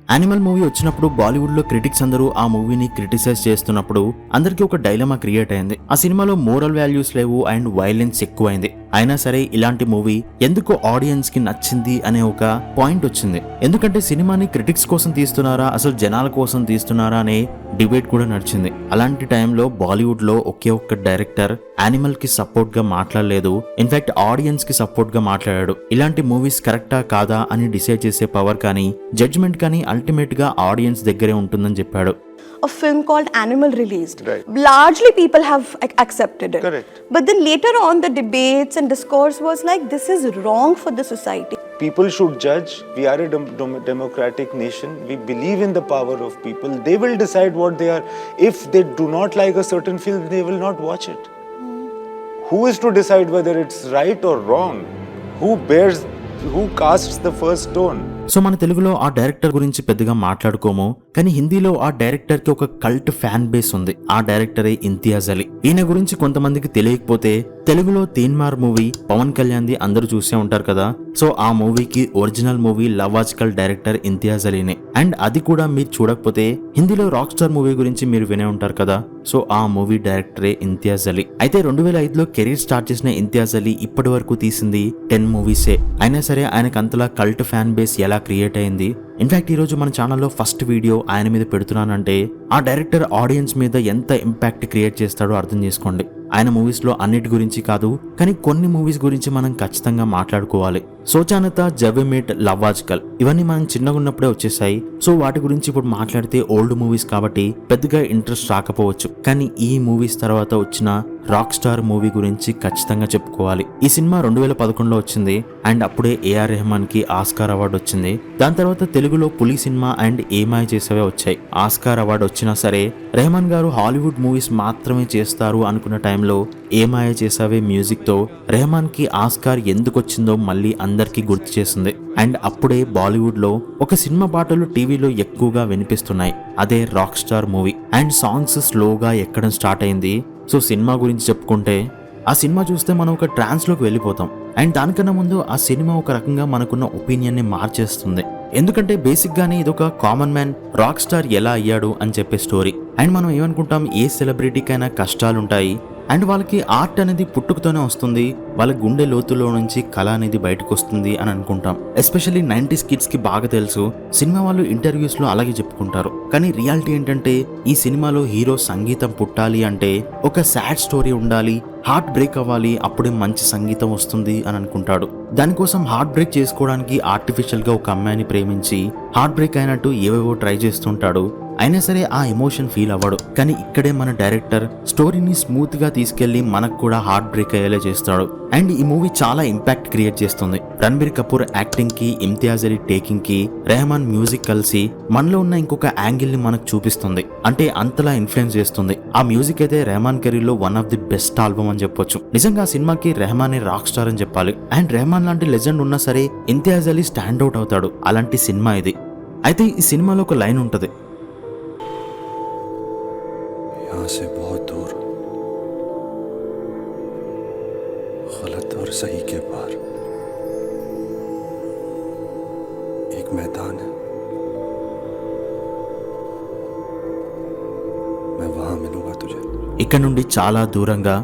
Animal movie వచ్చినప్పుడు బాలీవుడ్ లో critics అందరూ ఆ మూవీని క్రిటిసైజ్ చేస్తున్నప్పుడు అందరికీ ఒక డైలమా క్రియేట్ అయింది. ఆ సినిమాలో మోరల్ వాల్యూస్ లేవు అండ్ వైలెన్స్ ఎక్కువైంది. అయినా సరే ఇలాంటి మూవీ ఎందుకు ఆడియన్స్ కి నచ్చింది అనే ఒక పాయింట్ వచ్చింది. ఎందుకంటే సినిమాని క్రిటిక్స్ కోసం తీస్తున్నారా అసలు జనాల కోసం తీస్తున్నారా అనే డిబేట్ కూడా నడిచింది. అలాంటి టైంలో బాలీవుడ్ లో ఒకే ఒక్క డైరెక్టర్ యానిమల్ కి సపోర్ట్ గా మాట్లాడలేదు, ఇన్ఫాక్ట్ ఆడియన్స్ కి సపోర్ట్ గా మాట్లాడాడు. ఇలాంటి మూవీస్ కరెక్టా కాదా అని డిసైడ్ చేసే పవర్ కానీ జడ్జ్మెంట్ కానీ అల్టిమేట్ గా ఆడియన్స్ దగ్గరే ఉంటుందని చెప్పాడు. A film called Animal released. Right. Largely people have accepted it. Correct. But then later on the debates and discourse was like, this is wrong for the society. People should judge. We are a democratic nation. We believe in the power of people. They will decide what they are. If they do not like a certain film, they will not watch it. Who is to decide whether it's right or wrong? Who casts the first stone? So మన తెలుగులో ఆ director గురించి పెద్దగా మాట్లాడుకోము, కానీ హిందీలో ఆ director కి ఒక కల్ట్ ఫ్యాన్ బేస్ ఉంది. ఆ డైరెక్టరే ఇంతియాజ్ అలీ. ఈయన గురించి కొంతమందికి తెలియకపోతే తెలుగులో తీన్మార్ మూవీ పవన్ కళ్యాణ్ ది అందరూ చూసే ఉంటారు కదా. సో ఆ మూవీకి original movie Love Aaj Kal director Imtiaz అలీనే. అండ్ అది కూడా మీరు చూడకపోతే హిందీలో రాక్ స్టార్ మూవీ గురించి మీరు వినే ఉంటారు కదా. సో ఆ మూవీ డైరెక్టరే ఇంతియాజ్ అలీ. అయితే 2005లో కెరీర్ స్టార్ట్ చేసిన ఇంతియాజ్ అలీ ఇప్పటి వరకు తీసింది 10 మూవీసే. అయినా సరే ఆయనకు అంతలా కల్ట్ ఫ్యాన్ బేస్ ఎలా క్రియేట్ అయింది. ఇన్ఫాక్ట్ ఈ రోజు మన ఛానల్లో ఫస్ట్ వీడియో ఆయన మీద పెడుతున్నానంటే ఆ డైరెక్టర్ ఆడియన్స్ మీద ఎంత ఇంపాక్ట్ క్రియేట్ చేస్తాడో అర్థం చేసుకోండి. ఆయన మూవీస్ లో అన్నిటి గురించి కాదు, కానీ కొన్ని మూవీస్ గురించి మనం ఖచ్చితంగా మాట్లాడుకోవాలి. సోచానత, జవేమేట్, లవాజ్కల్ ఇవన్నీ మనం చిన్నగా ఉన్నప్పుడే వచ్చేసాయి. సో వాటి గురించి ఇప్పుడు మాట్లాడితే ఓల్డ్ మూవీస్ కాబట్టి పెద్దగా ఇంట్రెస్ట్ రాకపోవచ్చు, కానీ ఈ మూవీస్ తర్వాత వచ్చిన రాక్ స్టార్ మూవీ గురించి ఖచ్చితంగా చెప్పుకోవాలి. ఈ సినిమా 2011లో వచ్చింది అండ్ అప్పుడే ఏఆర్ రెహమాన్ కి ఆస్కార్ అవార్డు వచ్చింది. దాని తర్వాత తెలుగులో పులి సినిమా అండ్ ఏమాయ చేసేవే వచ్చాయి. ఆస్కార్ అవార్డు వచ్చినా సరే రెహమాన్ గారు హాలీవుడ్ మూవీస్ మాత్రమే చేస్తారు అనుకున్న టైంలో ఏమాయ చేసావే మ్యూజిక్ తో రెహమాన్ కి ఆస్కార్ ఎందుకు వచ్చిందో మళ్ళీ అందరికీ గుర్తు చేసింది. అండ్ అప్పుడే బాలీవుడ్ లో ఒక సినిమా పాటలు టీవీలో ఎక్కువగా వినిపిస్తున్నాయి, అదే rock star movie. And songs స్లోగా ఎక్కడం స్టార్ట్ అయింది. సో సినిమా గురించి చెప్పుకుంటే ఆ సినిమా చూస్తే మనం ఒక ట్రాన్స్ లోకి వెళ్ళిపోతాం. అండ్ దానికన్నా ముందు ఆ సినిమా ఒక రకంగా మనకున్న ఒపీనియన్ ని మార్చేస్తుంది. ఎందుకంటే బేసిక్ గానే ఇదొక కామన్ మ్యాన్ రాక్ స్టార్ ఎలా అయ్యాడు అని చెప్పే స్టోరీ. అండ్ మనం ఏమనుకుంటాం, ఏ సెలబ్రిటీకైనా కష్టాలుంటాయి అండ్ వాళ్ళకి ఆర్ట్ అనేది పుట్టుకతోనే వస్తుంది, వాళ్ళ గుండె లోతులో నుంచి కళ అనేది బయటకు వస్తుంది అని అనుకుంటాం. ఎస్పెషల్లీ 90s కిడ్స్ కి బాగా తెలుసు. సినిమా వాళ్ళు ఇంటర్వ్యూస్ లో అలాగే చెప్పుకుంటారు. కానీ రియాలిటీ ఏంటంటే ఈ సినిమాలో హీరో సంగీతం పుట్టాలి అంటే ఒక సాడ్ స్టోరీ ఉండాలి, హార్ట్ బ్రేక్ అవ్వాలి, అప్పుడే మంచి సంగీతం వస్తుంది అని అనుకుంటాడు. దానికోసం హార్ట్ బ్రేక్ చేసుకోవడానికి ఆర్టిఫిషియల్ గా ఒక అమ్మాయిని ప్రేమించి హార్ట్ బ్రేక్ అయినట్టు ఏవేవో ట్రై చేస్తుంటాడు. అయినా సరే ఆ ఎమోషన్ ఫీల్ అవ్వడు. కానీ ఇక్కడే మన డైరెక్టర్ స్టోరీని స్మూత్ గా తీసుకెళ్లి మనకు కూడా హార్ట్ బ్రేక్ అయ్యేలా చేస్తాడు. అండ్ ఈ మూవీ చాలా ఇంపాక్ట్ క్రియేట్ చేస్తుంది. రణబీర్ కపూర్ యాక్టింగ్ కి, ఇమ్తియాజ్ అలీ టేకింగ్ కి, రెహమాన్ మ్యూజిక్ కలిసి మనలో ఉన్న ఇంకొక యాంగిల్ ని మనకు చూపిస్తుంది. అంటే అంతలా ఇన్ఫ్లుయెన్స్ చేస్తుంది. ఆ మ్యూజిక్ అయితే రెహమాన్ కెరీర్ లో one of the best album అని చెప్పొచ్చు. నిజంగా ఆ సినిమాకి రెహమానే రాక్ స్టార్ అని చెప్పాలి. అండ్ రెహమాన్ లాంటి లెజెండ్ ఉన్నా సరే ఇమ్తియాజ్ అలీ స్టాండ్ అవుట్ అవుతాడు. అలాంటి సినిమా ఇది. అయితే ఈ సినిమాలో ఒక లైన్ ఉంటది, से बहुत दूर गलत और सही के पार एक मैदान है, मैं वहां मिलूंगा तुझे. ఇక్కడ నుండి చాలా దూరంగా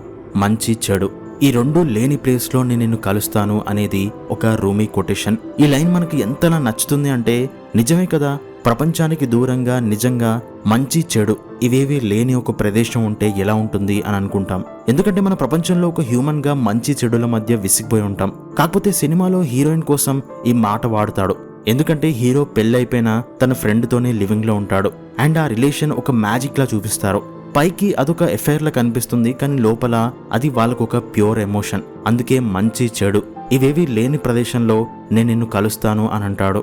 మంచి చెడు ఈ రెండు లేని ప్లేస్ లో నేను నిన్ను కలుస్తాను అనేది ఒక రూమీ కొటేషన్. ఈ లైన్ మనకి ఎంతలా నచ్చుతుంది అంటే నిజమే కదా, ప్రపంచానికి దూరంగా నిజంగా మంచి చెడు ఇవేవి లేని ఒక ప్రదేశం ఉంటే ఎలా ఉంటుంది అని అనుకుంటాం. ఎందుకంటే మన ప్రపంచంలో ఒక హ్యూమన్ గా మంచి చెడుల మధ్య విసిగిపోయి ఉంటాం. కాకపోతే సినిమాలో హీరోయిన్ కోసం ఈ మాట వాడతాడు. ఎందుకంటే హీరో పెళ్ళైపోయినా తన ఫ్రెండ్ తోనే లివింగ్ లో ఉంటాడు. అండ్ ఆ రిలేషన్ ఒక మ్యాజిక్ లా చూపిస్తారు. పైకి అదొక ఎఫైర్ లా కనిపిస్తుంది, కానీ లోపల అది వాళ్ళకొక ప్యూర్ ఎమోషన్. అందుకే మంచి చెడు ఇవేవి లేని ప్రదేశంలో నేను నిన్ను కలుస్తాను అని అంటాడు.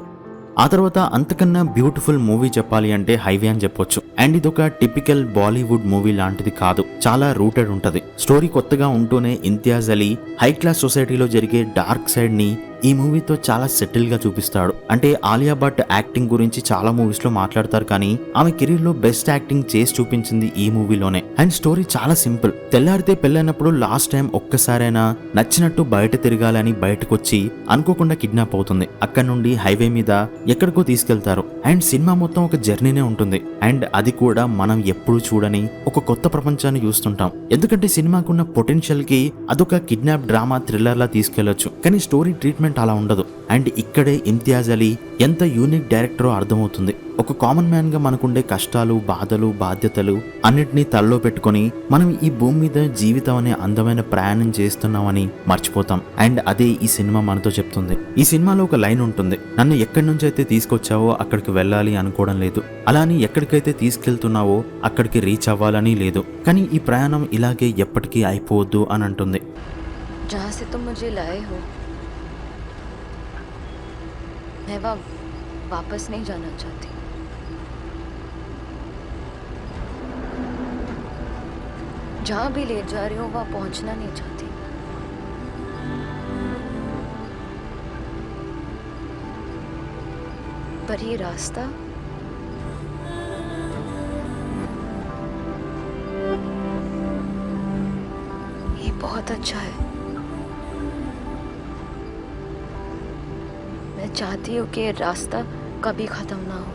ఆ తర్వాత అంతకన్నా బ్యూటిఫుల్ మూవీ చెప్పాలి అంటే హైవే అని చెప్పొచ్చు. అండ్ ఇదొక టిపికల్ బాలీవుడ్ మూవీ లాంటిది కాదు, చాలా రూటెడ్ ఉంటది. స్టోరీ కొత్తగా ఉంటూనే ఇంతియాజ్ అలీ హై క్లాస్ సొసైటీలో జరిగే డార్క్ సైడ్ ని ఈ మూవీతో చాలా సెటిల్ గా చూపిస్తాడు. అంటే ఆలియా భట్ యాక్టింగ్ గురించి చాలా మూవీస్ లో మాట్లాడతారు, కానీ ఆమె కెరీర్ లో బెస్ట్ యాక్టింగ్ చేసి చూపించింది ఈ మూవీలోనే. అండ్ స్టోరీ చాలా సింపుల్. తెల్లారితే పెళ్ళైనప్పుడు లాస్ట్ టైం ఒక్కసారైనా నచ్చినట్టు బయట తిరగాలని బయటకు వచ్చి అనుకోకుండా కిడ్నాప్ అవుతుంది. అక్కడ నుండి హైవే మీద ఎక్కడికో తీసుకెళ్తారు. అండ్ సినిమా మొత్తం ఒక జర్నీనే ఉంటుంది. అండ్ అది కూడా మనం ఎప్పుడు చూడని ఒక కొత్త ప్రపంచాన్ని చూస్తుంటాం. ఎందుకంటే సినిమాకున్న పొటెన్షియల్ కి అదొక కిడ్నాప్ డ్రామా థ్రిల్లర్ లా తీసుకెళ్లొచ్చు, కానీ స్టోరీ ట్రీట్మెంట్ అలా ఉండదు. అండ్ ఇక్కడే ఇమ్తియాజ్ అలీ ఎంత యూనిక్ డైరెక్టరో అర్థమవుతుంది. ఒక కామన్ మ్యాన్ గా మనకుండే కష్టాలు, బాధలు, బాధ్యతలు అన్నిటినీ తలలో పెట్టుకొని మనం ఈ భూమి మీద జీవితం అనే అందమైన ప్రయాణం చేస్తున్నామని మర్చిపోతాం. అండ్ అదే ఈ సినిమా మనతో చెప్తుంది. ఈ సినిమాలో ఒక లైన్ ఉంటుంది, నన్ను ఎక్కడి నుంచి అయితే తీసుకొచ్చావో అక్కడికి వెళ్ళాలి అనుకోవడం లేదు, అలాని ఎక్కడికైతే తీసుకెళ్తున్నావో అక్కడికి రీచ్ అవ్వాలని లేదు, కానీ ఈ ప్రయాణం ఇలాగే ఎప్పటికీ అయిపోవద్దు అని అంటుంది. जहाँ से तुम मुझे लाए हो मैं वहाँ वापस नहीं जाना चाहती. जहाँ भी ले जा रही हो वहाँ पहुँचना नहीं चाहती. पर ये रास्ता ये बहुत अच्छा है. मैं चाहती हूँ कि ये रास्ता कभी ख़त्म ना हो.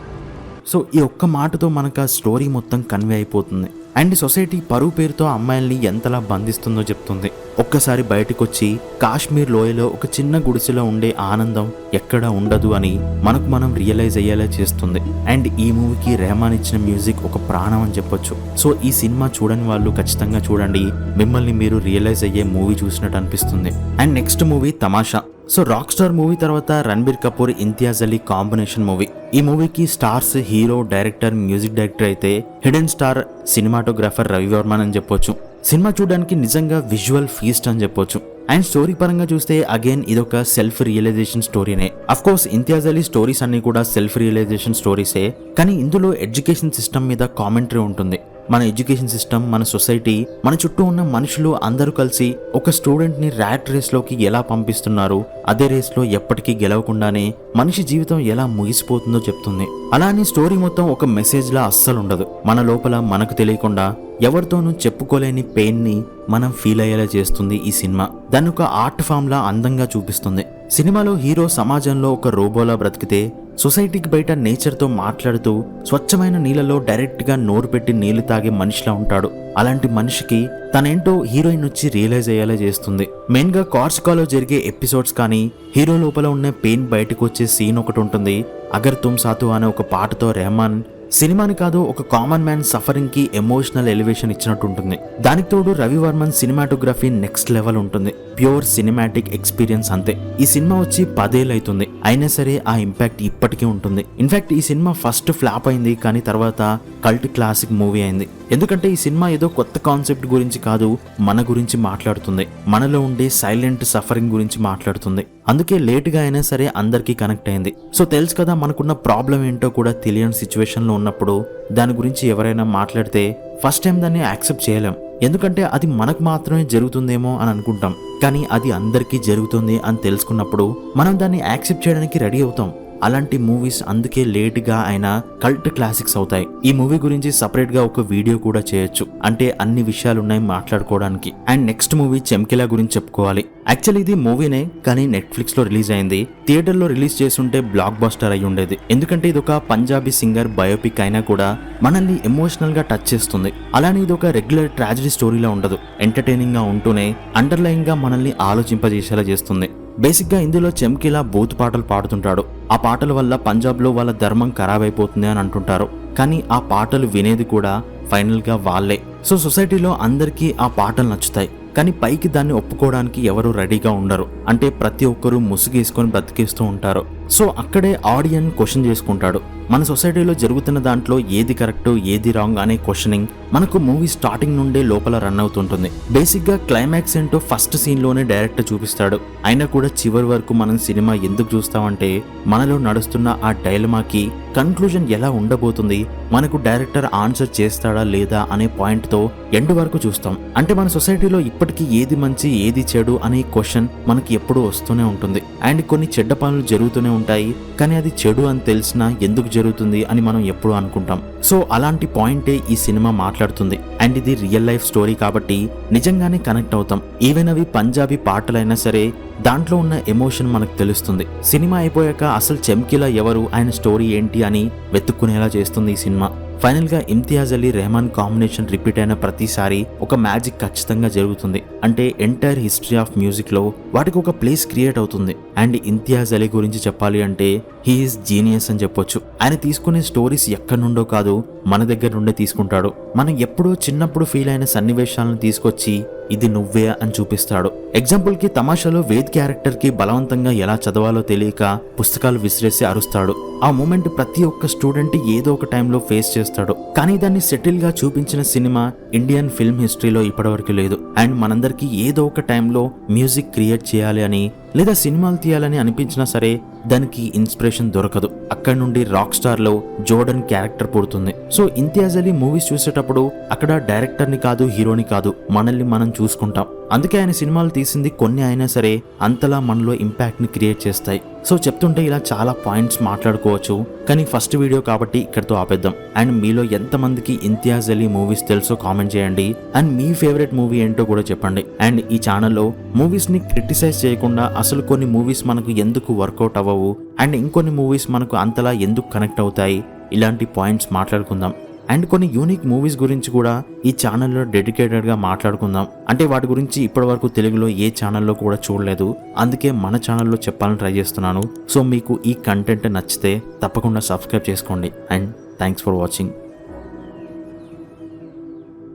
సో ఈ ఒక్క మాటతో మనకు ఆ స్టోరీ మొత్తం కన్వే అయిపోతుంది. అండ్ సొసైటీ పరువు పేరుతో అమ్మాయిల్ని ఎంతలా బంధిస్తుందో చెప్తుంది. ఒక్కసారి బయటకు వచ్చి కాశ్మీర్ లోయలో ఒక చిన్న గుడిసెలో ఉండే ఆనందం ఎక్కడా ఉండదు అని మనకు మనం రియలైజ్ అయ్యేలా చేస్తుంది. అండ్ ఈ మూవీకి రెహమాన్ ఇచ్చిన మ్యూజిక్ ఒక ప్రాణం అని చెప్పొచ్చు. సో ఈ సినిమా చూడని వాళ్ళు ఖచ్చితంగా చూడండి, మిమ్మల్ని మీరు రియలైజ్ అయ్యే మూవీ చూసినట్టు అనిపిస్తుంది. And next movie Tamasha. So rock star movie తర్వాత రణబీర్ కపూర్, ఇమ్తియాజ్ అలీ కాంబినేషన్ మూవీ. ఈ మూవీకి stars hero, director, music director అయితే hidden star cinematographer Ravi Varman అని చెప్పొచ్చు. సినిమా చూడడానికి నిజంగా విజువల్ ఫీస్ట్ అని చెప్పొచ్చు. అండ్ స్టోరీ పరంగా చూస్తే అగైన్ ఇదొక సెల్ఫ్ రియలైజేషన్ స్టోరీనే. Of course Imtiaz Ali stories అన్ని కూడా సెల్ఫ్ రియలైజేషన్ స్టోరీసే, కానీ ఇందులో ఎడ్యుకేషన్ సిస్టమ్ మీద కామెంటరీ ఉంటుంది. మన ఎడ్యుకేషన్ సిస్టమ్, మన సొసైటీ, మన చుట్టూ ఉన్న మనుషులు అందరూ కలిసి ఒక స్టూడెంట్ ని ర్యాట్ రేస్ లోకి ఎలా పంపిస్తున్నారు, అదే రేస్ లో ఎప్పటికీ గెలవకుండానే మనిషి జీవితం ఎలా ముగిసిపోతుందో చెప్తుంది. అలానే స్టోరీ మొత్తం ఒక మెసేజ్ లా అస్సలు ఉండదు. మన లోపల మనకు తెలియకుండా ఎవరితోనూ చెప్పుకోలేని పెయిన్ ని మనం ఫీల్ అయ్యేలా చేస్తుంది ఈ సినిమా. దాన్ని ఒక ఆర్ట్ ఫామ్ లా అందంగా చూపిస్తుంది. సినిమాలో హీరో సమాజంలో ఒక రోబోలా బ్రతికితే సొసైటీకి బయట నేచర్తో మాట్లాడుతూ స్వచ్ఛమైన నీళ్ళలో డైరెక్ట్గా నోరు పెట్టి నీళ్లు తాగే మనిషిలా ఉంటాడు. అలాంటి మనిషికి తనేంటో హీరోయిన్ వచ్చి రియలైజ్ అయ్యేలా చేస్తుంది. మెయిన్గా కార్సికాలో జరిగే ఎపిసోడ్స్ కానీ హీరో లోపల ఉన్న పెయిన్ బయటకు వచ్చే సీన్ ఒకటి ఉంటుంది. అగర్ తుమ్ సాతు అనే ఒక పాటతో రెహమాన్ సినిమాని కాదు ఒక కామన్ మ్యాన్ సఫరింగ్ కి ఎమోషనల్ ఎలివేషన్ ఇచ్చినట్టు ఉంటుంది. దానికి తోడు Ravi Varman cinematography next level ఉంటుంది. ప్యూర్ సినిమాటిక్ ఎక్స్పీరియన్స్ అంతే. ఈ సినిమా వచ్చి 10 ఏళ్ళు అవుతుంది, అయినా సరే ఆ ఇంపాక్ట్ ఇప్పటికీ ఉంటుంది. ఇన్ఫాక్ట్ ఈ సినిమా ఫస్ట్ ఫ్లాప్ అయింది, కానీ తర్వాత కల్ట్ క్లాసిక్ మూవీ అయింది. ఎందుకంటే ఈ సినిమా ఏదో కొత్త కాన్సెప్ట్ గురించి కాదు, మన గురించి మాట్లాడుతుంది. మనలో ఉండే సైలెంట్ సఫరింగ్ గురించి మాట్లాడుతుంది. అందుకే లేటుగా అయినా సరే అందరికీ కనెక్ట్ అయింది. సో తెలుసు కదా, మనకున్న ప్రాబ్లం ఏంటో కూడా తెలియని సిచ్యువేషన్లో ఉన్నప్పుడు దాని గురించి ఎవరైనా మాట్లాడితే ఫస్ట్ టైం దాన్ని యాక్సెప్ట్ చేయలేం. ఎందుకంటే అది మనకు మాత్రమే జరుగుతుందేమో అని అనుకుంటాం, కానీ అది అందరికీ జరుగుతుంది అని తెలుసుకున్నప్పుడు మనం దాన్ని యాక్సెప్ట్ చేయడానికి రెడీ అవుతాం. అలాంటి మూవీస్ అందుకే లేట్ గా అయినా కల్ట్ క్లాసిక్స్ అవుతాయి. ఈ మూవీ గురించి సపరేట్ గా ఒక వీడియో కూడా చేయొచ్చు, అంటే అన్ని విషయాలు ఉన్నాయి మాట్లాడుకోవడానికి. అండ్ నెక్స్ట్ మూవీ చెమ్కిలా గురించి చెప్పుకోవాలి. యాక్చువల్లీ ఇది మూవీనే, కానీ నెట్ఫ్లిక్స్ లో రిలీజ్ అయింది. థియేటర్ లో రిలీజ్ చేస్తుంటే బ్లాక్ బస్టర్ అయి ఉండేది. ఎందుకంటే ఇది ఒక పంజాబీ సింగర్ బయోపిక్ అయినా కూడా మనల్ని ఎమోషనల్ గా టచ్ చేస్తుంది. అలానే ఇది ఒక రెగ్యులర్ ట్రాజడీ స్టోరీలా ఉండదు, ఎంటర్టైనింగ్ గా ఉంటూనే అండర్లైన్ గా మనల్ని ఆలోచింపజేసేలా చేస్తుంది. బేసిక్ గా ఇందులో చెమ్కిలా బూత్ పాటలు పాడుతుంటాడు. ఆ పాటల వల్ల పంజాబ్ లో వాళ్ళ ధర్మం ఖరాబ్ అయిపోతుంది అని అంటుంటారు, కానీ ఆ పాటలు వినేది కూడా ఫైనల్ గా వాళ్ళే. సో సొసైటీలో అందరికీ ఆ పాటలు నచ్చుతాయి, కానీ పైకి దాన్ని ఒప్పుకోవడానికి ఎవరు రెడీగా ఉండరు. అంటే ప్రతి ఒక్కరూ ముసుగేసుకొని బ్రతికేస్తూ ఉంటారు. సో అక్కడే ఆడియన్ క్వశ్చన్ చేసుకుంటాడు, మన సొసైటీలో జరుగుతున్న దాంట్లో ఏది కరెక్ట్ ఏది రాంగ్ అనే క్వశ్చనింగ్ మనకు మూవీ స్టార్టింగ్ నుండే లోపల రన్ అవుతుంటుంది. బేసిక్ గా క్లైమాక్స్ ఏంటో ఫస్ట్ సీన్ లోనే డైరెక్టర్ చూపిస్తాడు. అయినా కూడా చివరి వరకు మనం సినిమా ఎందుకు చూస్తామంటే మనలో నడుస్తున్న ఆ డైలమాకి కన్క్లూజన్ ఎలా ఉండబోతుంది, మనకు డైరెక్టర్ ఆన్సర్ చేస్తాడా లేదా అనే పాయింట్ తో ఎండ్ వరకు చూస్తాం. అంటే మన సొసైటీలో ఇప్పటికీ ఏది మంచి ఏది చెడు అనే క్వశ్చన్ మనకి ఎప్పుడూ వస్తూనే ఉంటుంది. అండ్ కొన్ని చెడ్డ పనులు జరుగుతూనే ఉంటాయి, కానీ అది చెడు అని తెలిసినా ఎందుకు జరుగుతుంది అని మనం ఎప్పుడూ అనుకుంటాం. సో అలాంటి పాయింటే ఈ సినిమా మాట్లాడుతుంది. అండ్ ఇది రియల్ లైఫ్ స్టోరీ కాబట్టి నిజంగానే కనెక్ట్ అవుతాం. ఈవెన్ అవి పంజాబీ పాటలైనా సరే దాంట్లో ఉన్న ఎమోషన్ మనకు తెలుస్తుంది. సినిమా అయిపోయాక అసలు చమ్కీలా ఎవరు, ఆయన స్టోరీ ఏంటి అని వెతుక్కునేలా చేస్తుంది ఈ సినిమా. ఫైనల్ గా ఇమ్తియాజ్ అలీ రెహమాన్ కాంబినేషన్ రిపీట్ అయిన ప్రతిసారి ఒక మ్యాజిక్ ఖచ్చితంగా జరుగుతుంది. అంటే ఎంటైర్ హిస్టరీ ఆఫ్ మ్యూజిక్ లో వాటికి ఒక ప్లేస్ క్రియేట్ అవుతుంది. అండ్ ఇమ్తియాజ్ అలీ గురించి చెప్పాలి అంటే హీఈస్ జీనియస్ అని చెప్పొచ్చు. ఆయన తీసుకునే స్టోరీస్ ఎక్కడి నుండో కాదు, మన దగ్గర నుండే తీసుకుంటాడు. మనం ఎప్పుడో చిన్నప్పుడు ఫీల్ అయిన సన్నివేశాలను తీసుకొచ్చి ఇది నువ్వే అని చూపిస్తాడు. ఎగ్జాంపుల్ కి తమాషాలో వేద్ క్యారెక్టర్ కి బలవంతంగా ఎలా చదవాలో తెలియక పుస్తకాలు విసిరేసి అరుస్తాడు. ఆ మూమెంట్ ప్రతి ఒక్క స్టూడెంట్ ఏదో ఒక టైంలో ఫేస్ చేస్తాడు. కానీ దాన్ని సెటిల్ గా చూపించిన సినిమా ఇండియన్ ఫిల్మ్ హిస్టరీలో ఇప్పటివరకు లేదు. అండ్ మనందరికీ ఏదో ఒక టైంలో మ్యూజిక్ క్రియేట్ చేయాలి అని లేదా సినిమాలు తీయాలని అనిపించినా సరే దానికి ఇన్స్పిరేషన్ దొరకదు. అక్కడి నుండి రాక్ స్టార్ లో జోర్డన్ క్యారెక్టర్ పుడుతుంది. సో ఇమ్తియాజ్ అలీ మూవీస్ చూసేటప్పుడు అక్కడ డైరెక్టర్ ని కాదు హీరోని కాదు మనల్ని మనం చూసుకుంటాం. అందుకే ఆయన సినిమాలు తీసింది కొన్ని అయినా సరే అంతలా మనలో ఇంపాక్ట్ ని క్రియేట్ చేస్తాయి. సో చెప్తుంటే ఇలా చాలా పాయింట్స్ మాట్లాడుకోవచ్చు, కానీ ఫస్ట్ వీడియో కాబట్టి ఇక్కడితో ఆపేద్దాం. అండ్ మీలో ఎంతమందికి ఇమ్తియాజ్ అలీ మూవీస్ తెలుసో కామెంట్ చేయండి. అండ్ మీ ఫేవరెట్ మూవీ ఏంటో కూడా చెప్పండి. అండ్ ఈ ఛానల్లో మూవీస్ ని క్రిటిసైజ్ చేయకుండా అసలు కొన్ని మూవీస్ మనకు ఎందుకు వర్కౌట్ అవ్వవు అండ్ ఇంకొన్ని మూవీస్ మనకు అంతలా ఎందుకు కనెక్ట్ అవుతాయి, ఇలాంటి పాయింట్స్ మాట్లాడుకుందాం. అండ్ కొన్ని యూనిక్ మూవీస్ గురించి కూడా ఈ ఛానల్లో డెడికేటెడ్గా మాట్లాడుకుందాం. అంటే వాటి గురించి ఇప్పటివరకు తెలుగులో ఏ ఛానల్లో కూడా చూడలేదు, అందుకే మన ఛానల్లో చెప్పాలని ట్రై చేస్తున్నాను. సో మీకు ఈ కంటెంట్ నచ్చితే తప్పకుండా సబ్స్క్రైబ్ చేసుకోండి. And thanks for watching.